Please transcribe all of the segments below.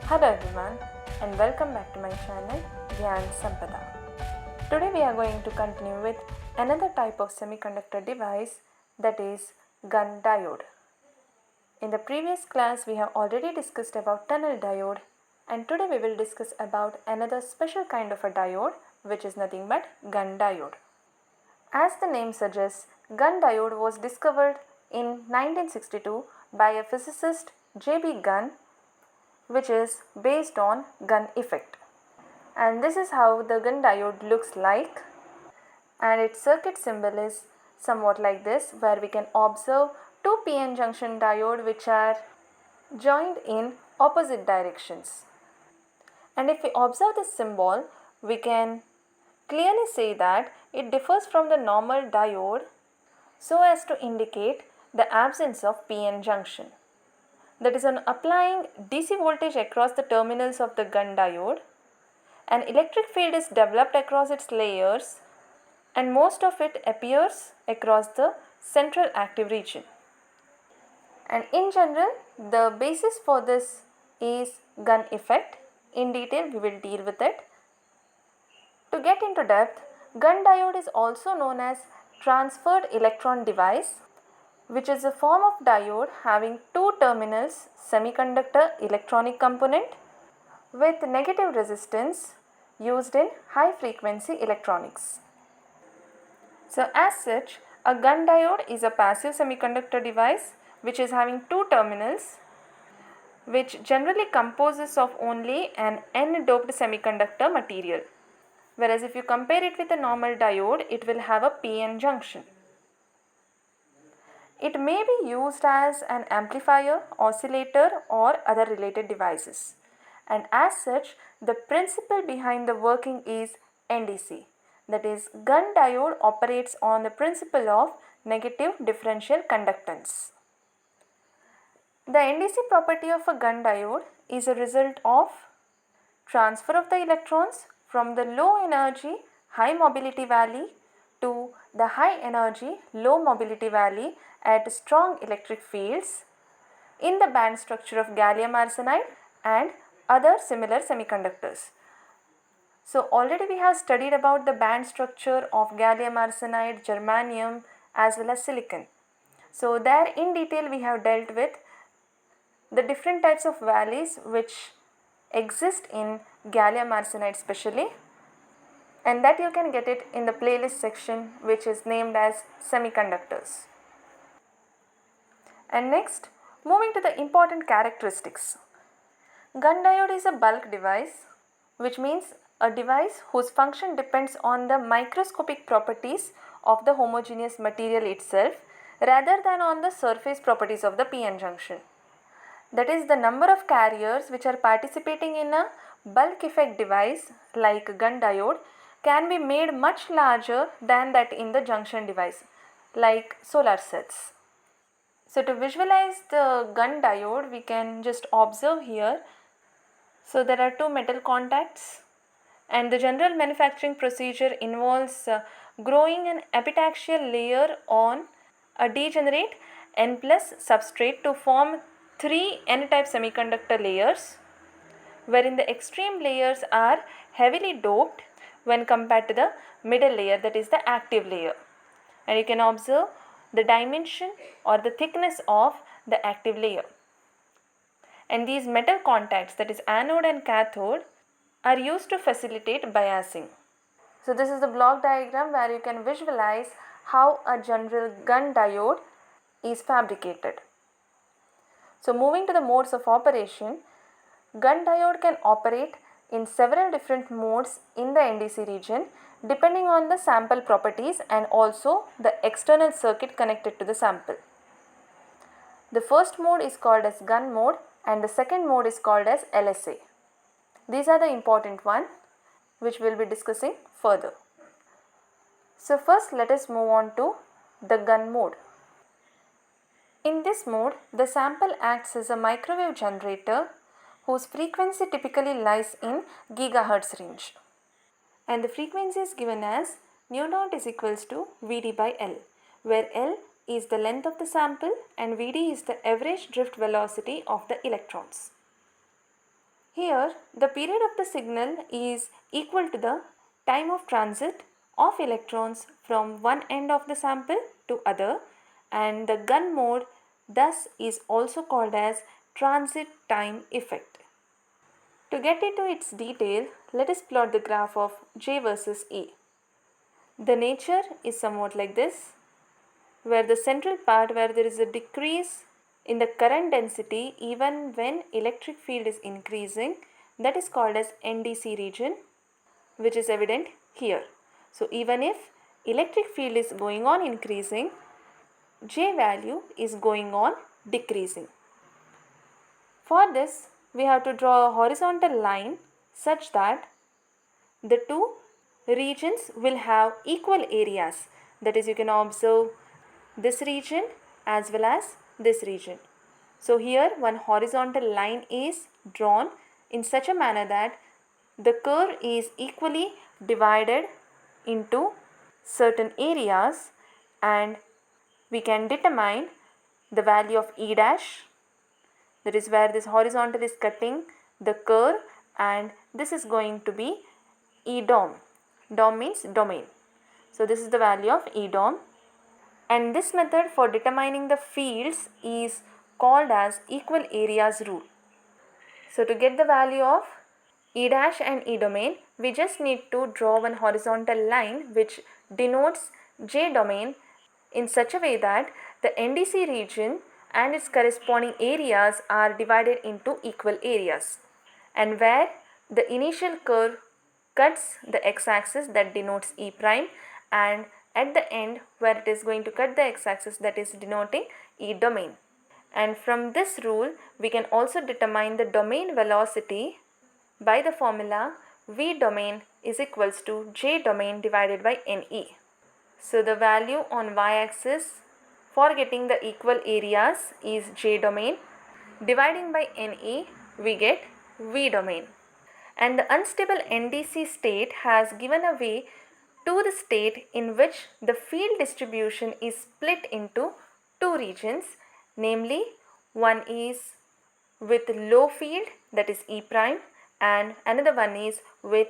Hello everyone and welcome back to my channel Gyan Sampada. Today we are going to continue with another type of semiconductor device, that is Gunn diode. In the previous class we have already discussed about tunnel diode, and today we will discuss about another special kind of a diode, which is nothing but Gunn diode. As the name suggests, Gunn diode was discovered in 1962 by a physicist J.B. Gunn, which is based on Gunn effect. And this is how the Gunn diode looks like, and its circuit symbol is somewhat like this, where we can observe two PN junction diode which are joined in opposite directions. And if we observe this symbol, we can clearly say that it differs from the normal diode so as to indicate the absence of PN junction. That is, on applying DC voltage across the terminals of the Gunn diode, an electric field is developed across its layers, and most of it appears across the central active region. And in general, the basis for this is Gunn effect. In detail, we will deal with it. To get into depth, Gunn diode is also known as transferred electron device, which is a form of diode having two terminals semiconductor electronic component with negative resistance used in high frequency electronics. So as such, a Gunn diode is a passive semiconductor device which is having two terminals, which generally composes of only an n-doped semiconductor material. Whereas if you compare it with a normal diode, it will have a PN junction. It may be used as an amplifier, oscillator, or other related devices. And as such, the principle behind the working is NDC. That is, Gunn diode operates on the principle of negative differential conductance. The NDC property of a Gunn diode is a result of transfer of the electrons from the low energy high mobility valley to the high energy low mobility valley at strong electric fields in the band structure of gallium arsenide and other similar semiconductors. So already we have studied about the band structure of gallium arsenide, germanium as well as silicon. So there in detail we have dealt with the different types of valleys which exist in gallium arsenide specially, and that you can get it in the playlist section which is named as semiconductors. And next, moving to the important characteristics. Gunn diode is a bulk device, which means a device whose function depends on the microscopic properties of the homogeneous material itself rather than on the surface properties of the PN junction. That is, the number of carriers which are participating in a bulk effect device like Gunn diode can be made much larger than that in the junction device like solar cells. So to visualize the Gunn diode, we can just observe here. So there are two metal contacts, and the general manufacturing procedure involves growing an epitaxial layer on a degenerate N plus substrate to form three N-type semiconductor layers, wherein the extreme layers are heavily doped when compared to the middle layer, that is the active layer. And you can observe the dimension or the thickness of the active layer. And these metal contacts, that is anode and cathode, are used to facilitate biasing. So this is the block diagram where you can visualize how a general Gunn diode is fabricated. So moving to the modes of operation, Gunn diode can operate in several different modes in the NDC region depending on the sample properties and also the external circuit connected to the sample. The first mode is called as Gunn mode and the second mode is called as LSA. These are the important ones which we will be discussing further. So first let us move on to the Gunn mode. In this mode, the sample acts as a microwave generator whose frequency typically lies in gigahertz range. And the frequency is given as nu naught is equals to Vd by L, where L is the length of the sample and Vd is the average drift velocity of the electrons. Here, the period of the signal is equal to the time of transit of electrons from one end of the sample to other, and the Gunn mode thus is also called as transit time effect. To get into its detail, let us plot the graph of J versus E. The nature is somewhat like this, where the central part where there is a decrease in the current density even when electric field is increasing, that is called as NDC region, which is evident here. So even if electric field is going on increasing, J value is going on decreasing. For this, we have to draw a horizontal line such that the two regions will have equal areas. That is, you can observe this region as well as this region. So here one horizontal line is drawn in such a manner that the curve is equally divided into certain areas, and we can determine the value of E dash, that is where this horizontal is cutting the curve, and this is going to be E dom. Dom means domain. So this is the value of E dom, and this method for determining the fields is called as equal areas rule. So to get the value of E dash and E domain, we just need to draw one horizontal line which denotes J domain in such a way that the NDC region and its corresponding areas are divided into equal areas, and where the initial curve cuts the x-axis that denotes E prime, and at the end where it is going to cut the x-axis that is denoting E domain. And from this rule we can also determine the domain velocity by the formula V domain is equals to J domain divided by NE. So the value on y-axis for getting the equal areas is J domain. Dividing by NE, we get V domain. And the unstable NDC state has given a way to the state in which the field distribution is split into two regions, namely one is with low field, that is E prime, and another one is with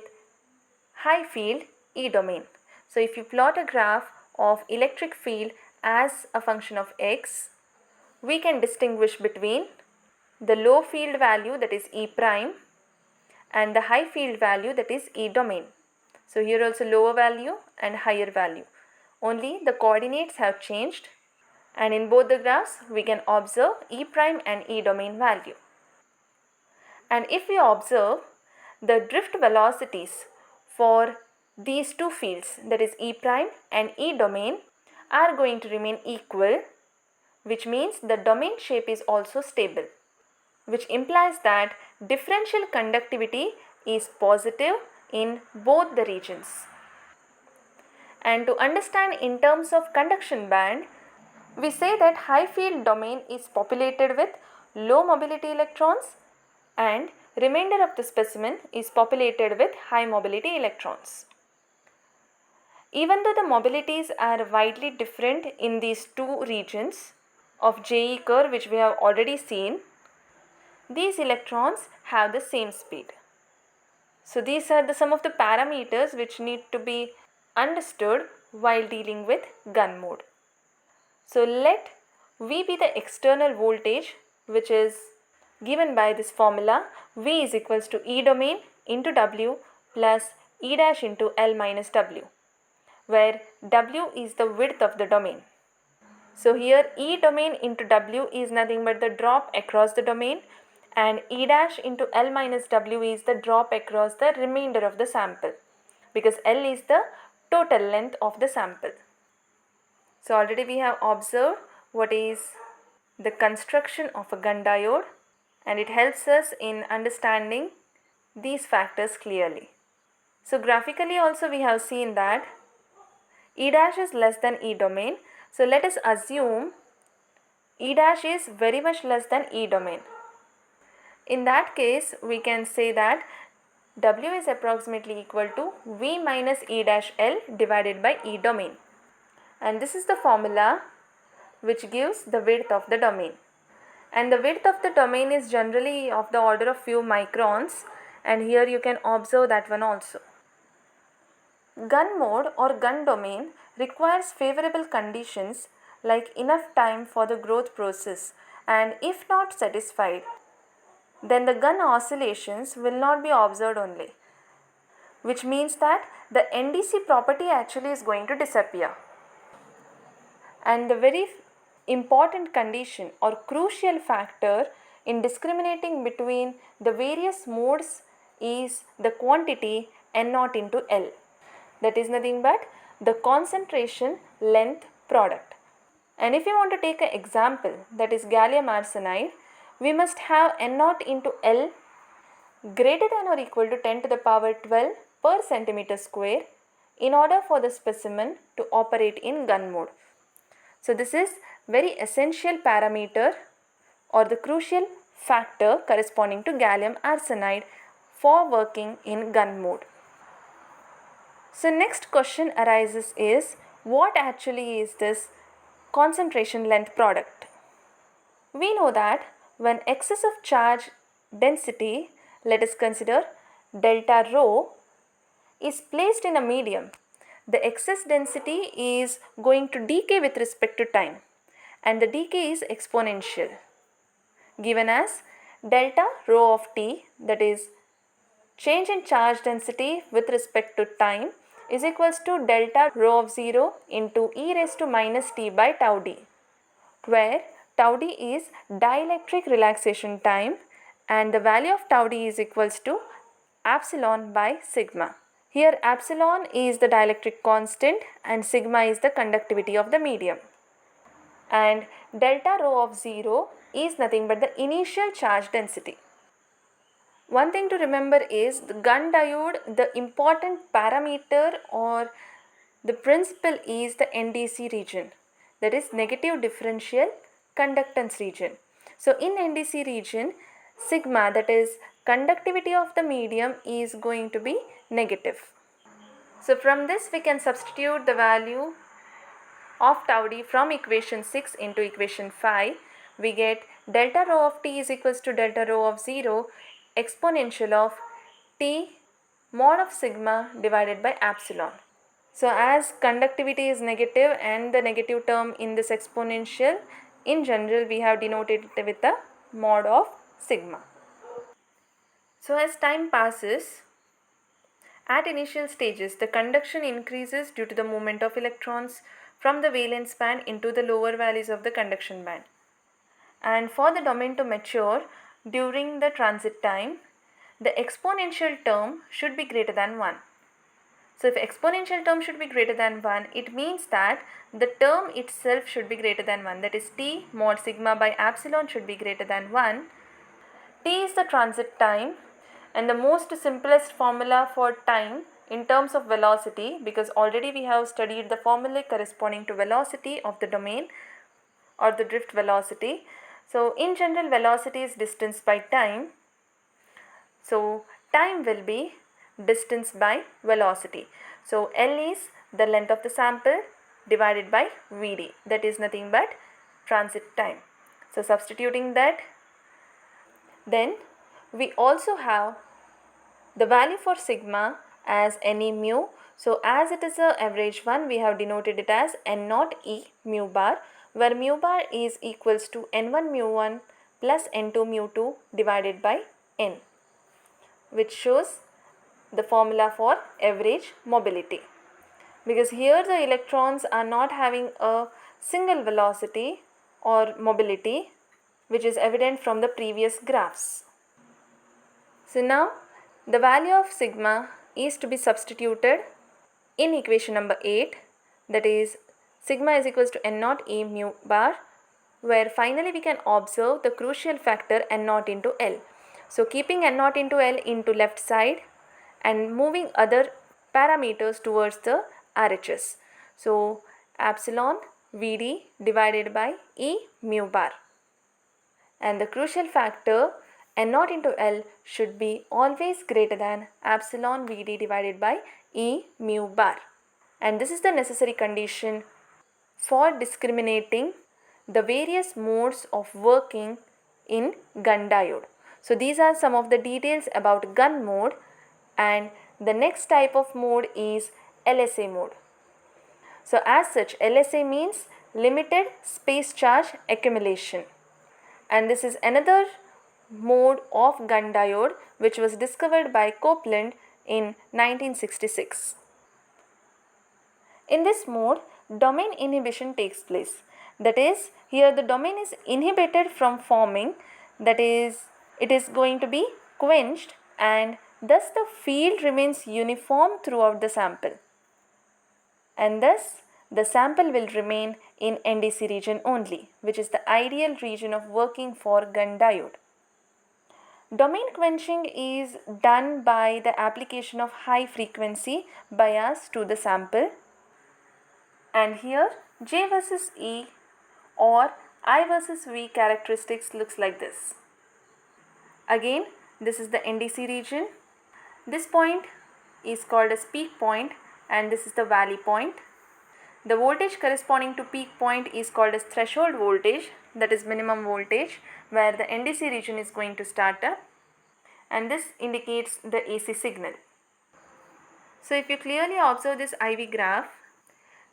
high field, E domain. So if you plot a graph of electric field as a function of x, we can distinguish between the low field value, that is E prime, and the high field value, that is E domain. So here also lower value and higher value. Only the coordinates have changed, and in both the graphs we can observe E prime and E domain value. And if we observe the drift velocities for these two fields, that is E prime and E domain, are going to remain equal, which means the domain shape is also stable, which implies that differential conductivity is positive in both the regions. And to understand in terms of conduction band, we say that high field domain is populated with low mobility electrons, and remainder of the specimen is populated with high mobility electrons. Even though the mobilities are widely different in these two regions of JE curve, which we have already seen, these electrons have the same speed. So these are some of the parameters which need to be understood while dealing with Gunn mode. So let V be the external voltage which is given by this formula. V is equals to E domain into W plus E dash into L minus W, where W is the width of the domain. So here E domain into W is nothing but the drop across the domain, and E dash into L minus W is the drop across the remainder of the sample, because L is the total length of the sample. So already we have observed what is the construction of a Gunn diode, and it helps us in understanding these factors clearly. So graphically also we have seen that E dash is less than E domain. So let us assume E dash is very much less than E domain. In that case, we can say that W is approximately equal to V minus E dash L divided by E domain. And this is the formula which gives the width of the domain. and the width of the domain is generally of the order of few microns, and here you can observe that one also. Gunn mode or Gunn domain requires favorable conditions like enough time for the growth process, and if not satisfied, then the Gunn oscillations will not be observed only, which means that the NDC property actually is going to disappear. And the very important condition or crucial factor in discriminating between the various modes is the quantity N naught into L. That is nothing but the concentration length product. And if you want to take an example, that is gallium arsenide, we must have N naught into L greater than or equal to 10 to the power 12 per centimeter square in order for the specimen to operate in Gunn mode. So this is very essential parameter or the crucial factor corresponding to gallium arsenide for working in Gunn mode. So next question arises is, what actually is this concentration length product? We know that when excess of charge density, let us consider delta rho, is placed in a medium, the excess density is going to decay with respect to time, and the decay is exponential, given as delta rho of t, that is change in charge density with respect to time, is equals to delta rho of 0 into e raised to minus t by tau d, where tau d is dielectric relaxation time and the value of tau d is equals to epsilon by sigma. Here epsilon is the dielectric constant and sigma is the conductivity of the medium. And delta rho of 0 is nothing but the initial charge density. One thing to remember is the Gunn diode, the important parameter or the principle is the NDC region, that is negative differential conductance region. So in NDC region, sigma, that is conductivity of the medium, is going to be negative. So from this we can substitute the value of tau d from equation 6 into equation 5. We get delta rho of t is equals to delta rho of 0 exponential of t mod of sigma divided by epsilon. So as conductivity is negative and the negative term in this exponential, in general we have denoted it with the mod of sigma. So as time passes, at initial stages the conduction increases due to the movement of electrons from the valence band into the lower valleys of the conduction band. And for the domain to mature during the transit time, the exponential term should be greater than 1. So if exponential term should be greater than 1, it means that the term itself should be greater than 1, that is t mod sigma by epsilon should be greater than 1. T is the transit time, and the most simplest formula for time in terms of velocity, because already we have studied the formula corresponding to velocity of the domain or the drift velocity. So in general velocity is distance by time. So time will be distance by velocity. So L is the length of the sample divided by Vd, that is nothing but transit time. So substituting that, then we also have the value for sigma as Ne mu. So as it is a average one, we have denoted it as N naught E mu bar, where mu bar is equals to N1 mu 1 plus N2 mu 2 divided by N, which shows the formula for average mobility. Because here the electrons are not having a single velocity or mobility, which is evident from the previous graphs. So now the value of sigma is to be substituted in equation number 8, that is sigma is equals to N naught E mu bar, where finally we can observe the crucial factor N naught into L. So keeping N naught into L into left side and moving other parameters towards the RHS. So epsilon Vd divided by E mu bar, and the crucial factor N naught into L should be always greater than epsilon Vd divided by E mu bar. And this is the necessary condition for discriminating the various modes of working in Gunn diode. So these are some of the details about Gunn mode, and the next type of mode is LSA mode. So as such, LSA means limited space charge accumulation, and this is another mode of Gunn diode which was discovered by Copeland in 1966. In this mode, domain inhibition takes place. That is, here the domain is inhibited from forming, that is, it is going to be quenched, and thus the field remains uniform throughout the sample. And thus, the sample will remain in NDC region only, which is the ideal region of working for Gunn diode. Domain quenching is done by the application of high frequency bias to the sample, and here J versus E or I versus V characteristics looks like this. Again, this is the NDC region. This point is called as peak point, and this is the valley point. The voltage corresponding to peak point is called as threshold voltage, that is minimum voltage, where the NDC region is going to start up, and this indicates the AC signal. So if you clearly observe this IV graph,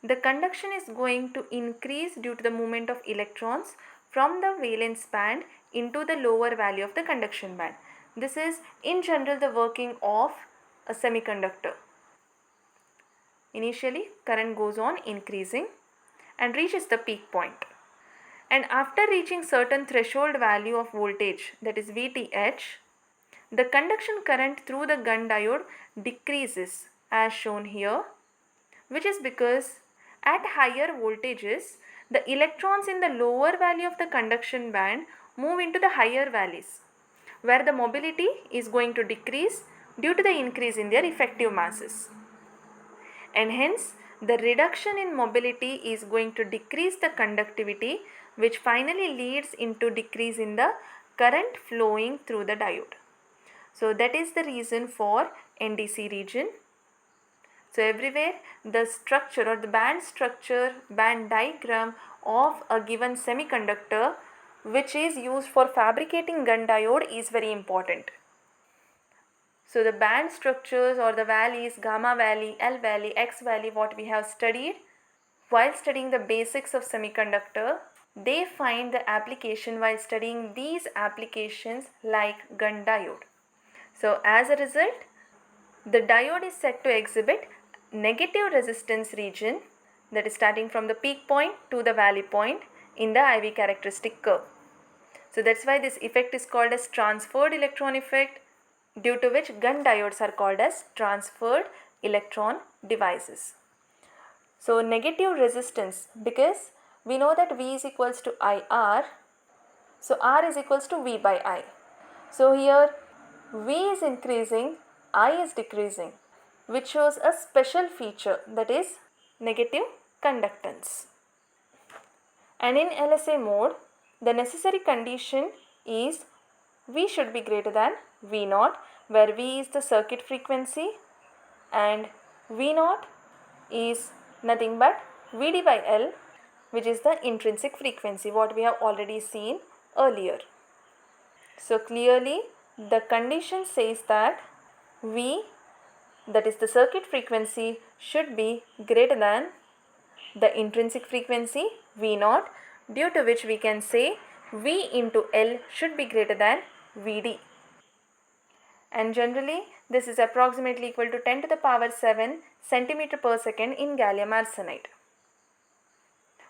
the conduction is going to increase due to the movement of electrons from the valence band into the lower value of the conduction band. This is in general the working of a semiconductor. Initially, current goes on increasing and reaches the peak point. And after reaching certain threshold value of voltage, that is VTH, the conduction current through the Gunn diode decreases as shown here, which is because at higher voltages, the electrons in the lower value of the conduction band move into the higher values, where the mobility is going to decrease due to the increase in their effective masses. And hence, the reduction in mobility is going to decrease the conductivity, which finally leads into decrease in the current flowing through the diode. So that is the reason for NDC region. So everywhere the structure or the band structure, band diagram of a given semiconductor which is used for fabricating Gunn diode is very important. So the band structures or the valleys, gamma valley, L valley, X valley, what we have studied while studying the basics of semiconductor, they find the application while studying these applications like Gunn diode. So as a result, the diode is said to exhibit negative resistance region, that is starting from the peak point to the valley point in the IV characteristic curve. So that's why this effect is called as transferred electron effect, due to which Gunn diodes are called as transferred electron devices. So negative resistance, because we know that V is equals to IR, so R is equals to V by I. So here V is increasing, I is decreasing, which shows a special feature, that is negative conductance. And in LSA mode, the necessary condition is V should be greater than V0, where V is the circuit frequency and V0 is nothing but Vd by L, which is the intrinsic frequency, what we have already seen earlier. So clearly the condition says that V, that is the circuit frequency, should be greater than the intrinsic frequency V0, due to which we can say V into L should be greater than Vd. And generally this is approximately equal to 10 to the power 7 centimeter per second in gallium arsenide.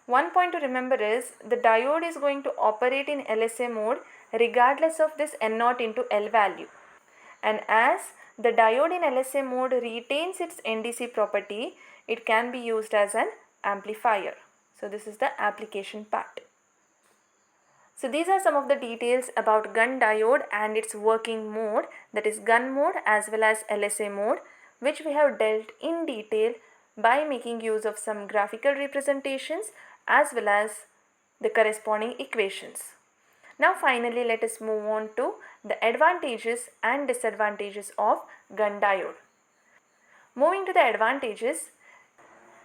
One point to remember is the diode is going to operate in LSA mode regardless of this N0 into L value. And as the diode in LSA mode retains its NDC property, it can be used as an amplifier. So this is the application part. So these are some of the details about Gunn diode and its working mode, that is Gunn mode as well as LSA mode, which we have dealt in detail by making use of some graphical representations as well as the corresponding equations. Now finally let us move on to the advantages and disadvantages of Gunn diode. Moving to the advantages,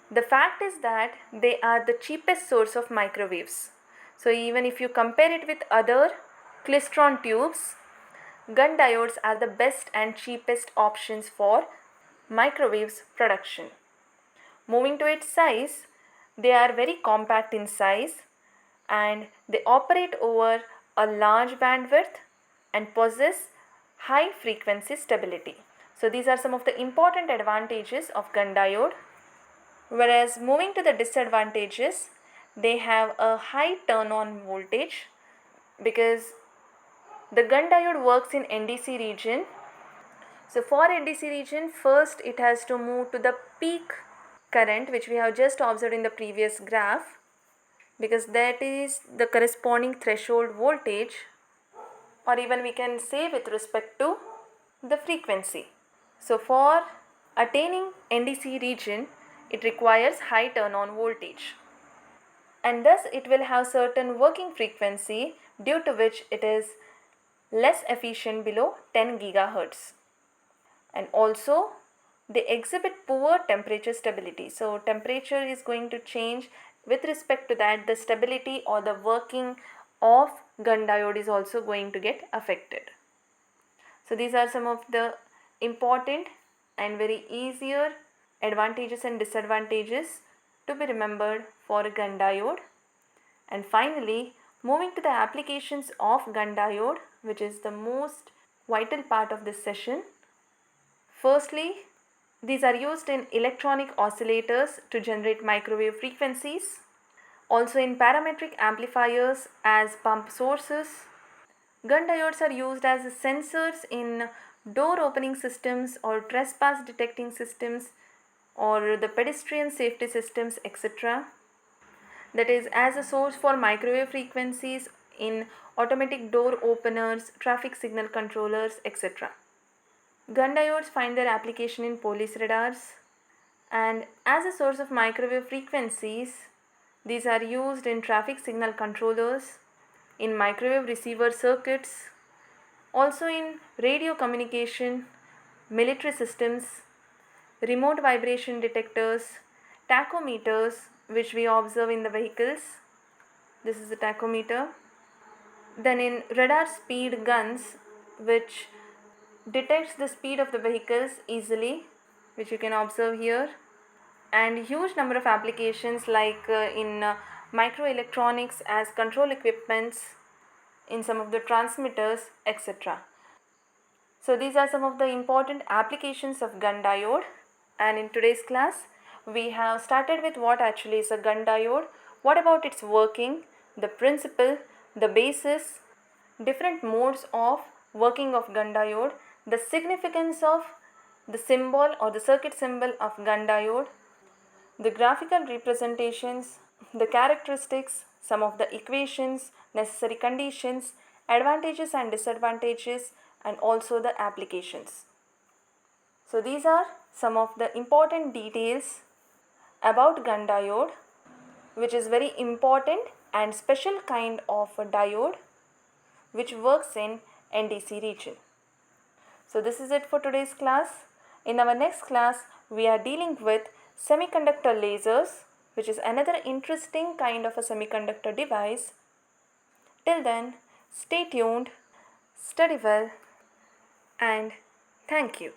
the fact is that they are the cheapest source of microwaves. So even if you compare it with other klystron tubes, Gunn diodes are the best and cheapest options for microwaves production. Moving to its size, they are very compact in size and they operate over a large bandwidth and possess high frequency stability. So these are some of the important advantages of Gunn diode. Whereas moving to the disadvantages, they have a high turn on voltage because the Gunn diode works in NDC region. So for NDC region, first it has to move to the peak current which we have just observed in the previous graph, because that is the corresponding threshold voltage, or even we can say with respect to the frequency. So for attaining NDC region, it requires high turn on voltage, and thus it will have certain working frequency due to which it is less efficient below 10 gigahertz. And also they exhibit poor temperature stability. So temperature is going to change, with respect to that the stability or the working of Gunn diode is also going to get affected. So these are some of the important and very easier advantages and disadvantages to be remembered for a Gunn diode. And finally, moving to the applications of Gunn diode, which is the most vital part of this session. Firstly, these are used in electronic oscillators to generate microwave frequencies, also in parametric amplifiers as pump sources. Gunn diodes are used as sensors in door opening systems or trespass detecting systems or the pedestrian safety systems, etc. That is, as a source for microwave frequencies in automatic door openers, traffic signal controllers, etc. Gunn diodes find their application in police radars, and as a source of microwave frequencies, these are used in traffic signal controllers, in microwave receiver circuits, also in radio communication, military systems, remote vibration detectors, tachometers which we observe in the vehicles. This is the tachometer. Then in radar speed guns which detects the speed of the vehicles easily, which you can observe here, and huge number of applications like in microelectronics as control equipments, in some of the transmitters, etc. So these are some of the important applications of Gunn diode, and in today's class we have started with what actually is a Gunn diode, what about its working, the principle, the basis, different modes of working of Gunn diode, the significance of the symbol or the circuit symbol of Gunn diode, the graphical representations, the characteristics, some of the equations, necessary conditions, advantages and disadvantages, and also the applications. So these are some of the important details about Gunn diode, which is very important and special kind of a diode which works in NDC region. So this is it for today's class. In our next class, we are dealing with semiconductor lasers, which is another interesting kind of a semiconductor device. Till then, stay tuned, study well, and thank you.